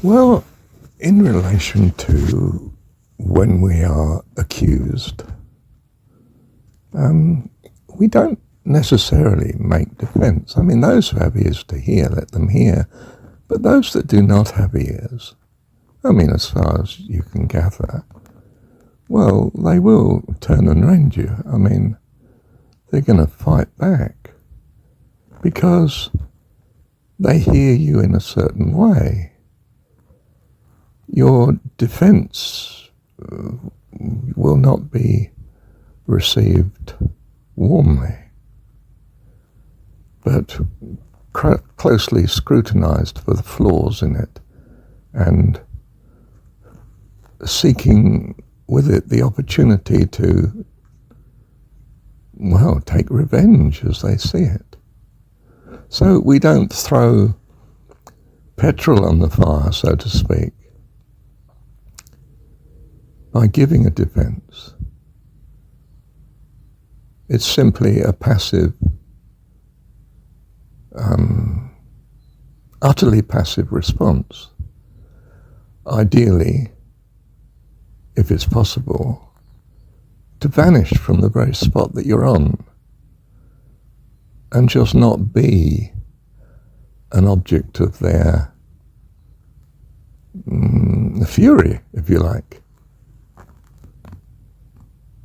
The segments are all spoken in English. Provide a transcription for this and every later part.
Well, in relation to when we are accused, we don't necessarily make defense. I mean, those who have ears to hear, let them hear. But those that do not have ears, I mean, as far as you can gather, well, they will turn and rend you. I mean, they're going to fight back because they hear you in a certain way. Your defense will not be received warmly, but closely scrutinized for the flaws in it, and seeking with it the opportunity to, well, take revenge as they see it. So we don't throw petrol on the fire, so to speak, by giving a defense. It's simply a passive, utterly passive response. Ideally, if it's possible, to vanish from the very spot that you're on and just not be an object of their fury, if you like.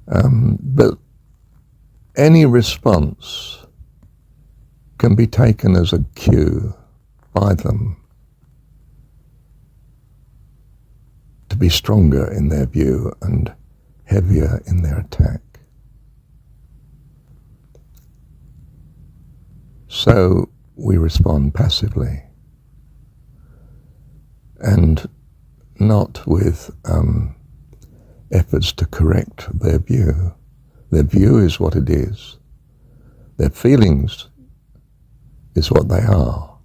But any response can be taken as a cue by them to be stronger in their view and heavier in their attack. So we respond passively and not with efforts to correct their view. Their view is what it is. Their feelings is what they are.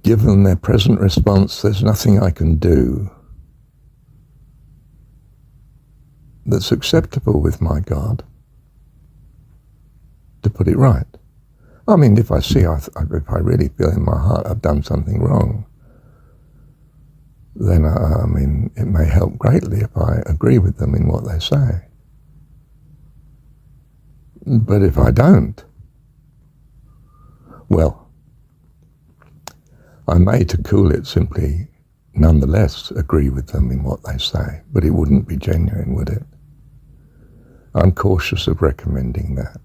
Given their present response, there's nothing I can do that's acceptable with my God to put it right. I mean, if I really feel in my heart I've done something wrong, then I mean, it may help greatly if I agree with them in what they say. But if I don't, well, I may, to cool it, simply nonetheless agree with them in what they say, but it wouldn't be genuine, would it? I'm cautious of recommending that.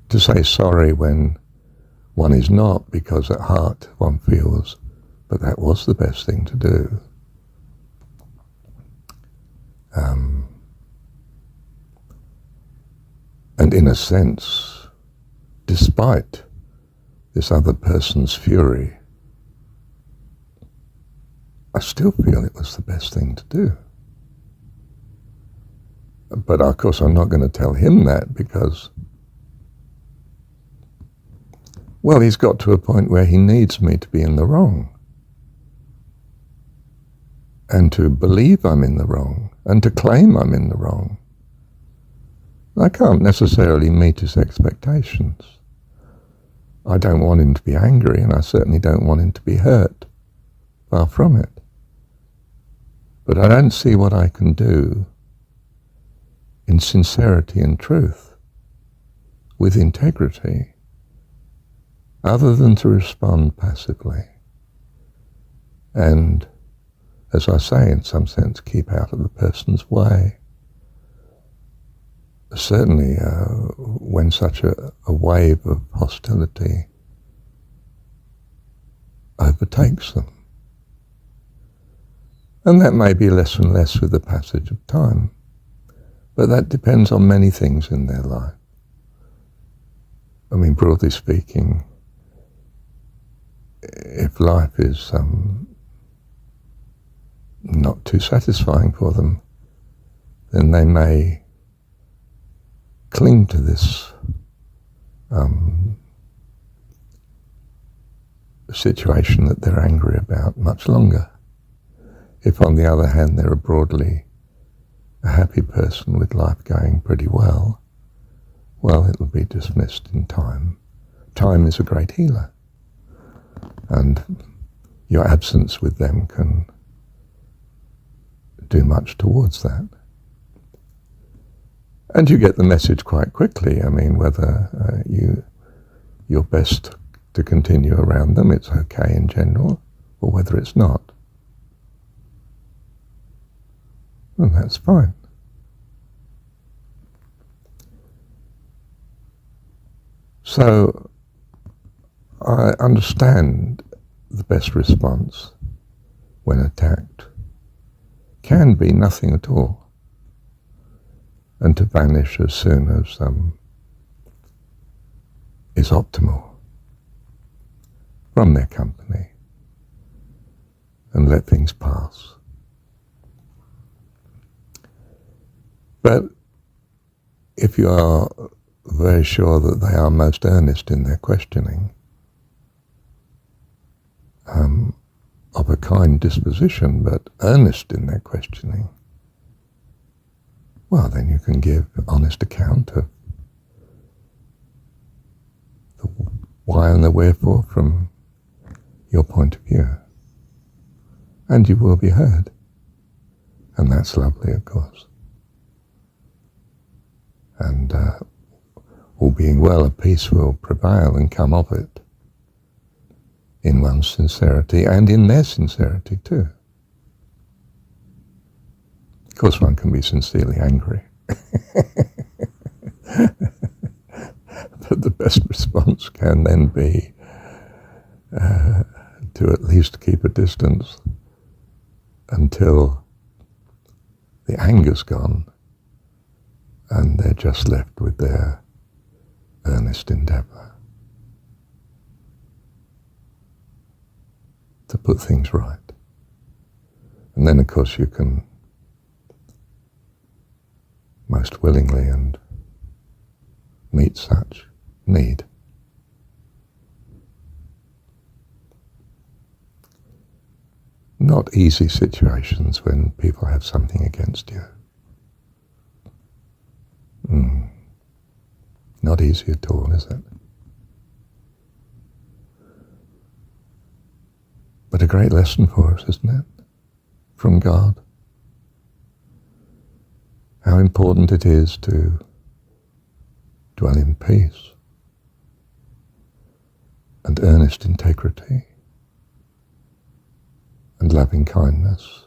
To say sorry when one is not, because at heart one feels, but that was the best thing to do. And in a sense, despite this other person's fury, I still feel it was the best thing to do. But of course I'm not going to tell him that because, well, he's got to a point where he needs me to be in the wrong and to believe I'm in the wrong and to claim I'm in the wrong. I can't necessarily meet his expectations. I don't want him to be angry, and I certainly don't want him to be hurt. Far from it. But I don't see what I can do in sincerity and truth, with integrity, other than to respond passively. And, as I say, in some sense, keep out of the person's way. Certainly when such a wave of hostility overtakes them. And that may be less and less with the passage of time. But that depends on many things in their life. I mean, broadly speaking, if life is not too satisfying for them, then they may cling to this situation that they're angry about much longer. If, on the other hand, they're broadly a happy person with life going pretty well, well, it'll be dismissed in time. Time is a great healer, and your absence with them can do much towards that. And you get the message quite quickly. I mean, whether you're best to continue around them, it's okay in general, or whether it's not. And that's fine. So I understand the best response when attacked can be nothing at all, and to vanish as soon as is optimal from their company and let things pass. But if you are very sure that they are most earnest in their questioning, of a kind disposition, but earnest in their questioning, well, then you can give honest account of the why and the wherefore from your point of view. And you will be heard. And that's lovely, of course. And all being well, a peace will prevail and come of it, in one's sincerity and in their sincerity too. Of course, one can be sincerely angry. But the best response can then be to at least keep a distance until the anger's gone and they're just left with their earnest endeavor to put things right. And then, of course, you can most willingly and meet such need. Not easy situations when people have something against you. Not easy at all, is it? But a great lesson for us, isn't it? From God. How important it is to dwell in peace and earnest integrity and loving kindness.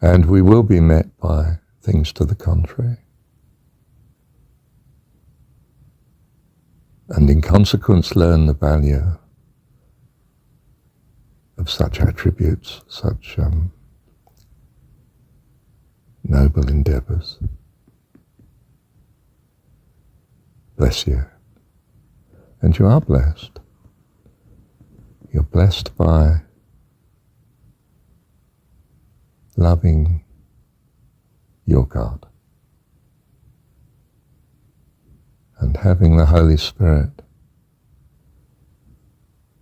And we will be met by things to the contrary. And in consequence learn the value of such attributes, such noble endeavors. Bless you. And you are blessed. You're blessed by loving your God and having the Holy Spirit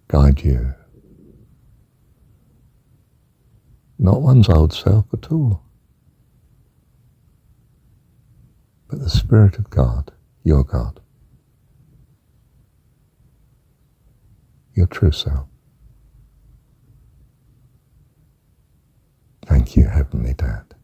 guide you. Not one's old self at all, but the Spirit of God, your God, your true self. Thank you, Heavenly Dad.